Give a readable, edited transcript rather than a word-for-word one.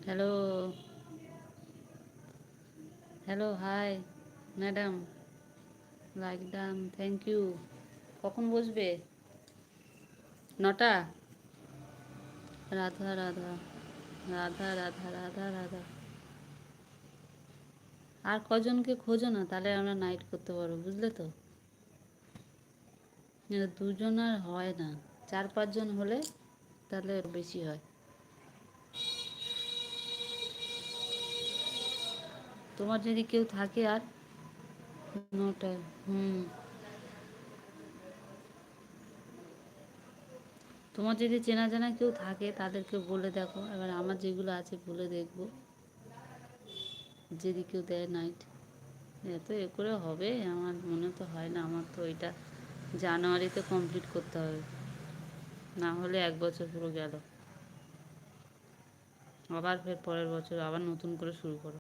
Hello, hello, hi madam. Like done, thank you. কখন বসবে? 9টা? রাধা রাধা রাধা রাধা রাধা রাধা। আর কজনকে খোঁজো না, তাহলে আমরা নাইট করতে পারবো, বুঝলে তো? দুজন আর হয় না, 4-5 জন হলে তাহলে বেশি হয়। তোমার যদি কেউ থাকে আর 9টায়। তোমার যদি চেনা জানা কেউ থাকে তাদেরকে বলে দেখো, এবার আমার যেগুলো আছে বলে দেখবো, যদি কেউ দেয় নাইট। এত করে হবে আমার মনে তো হয় না, আমার তো এটা জানুয়ারিতে কমপ্লিট করতে হবে, না হলে 1 বছর পুরো গেল। আবার ফের পরের বছর আবার নতুন করে শুরু করো।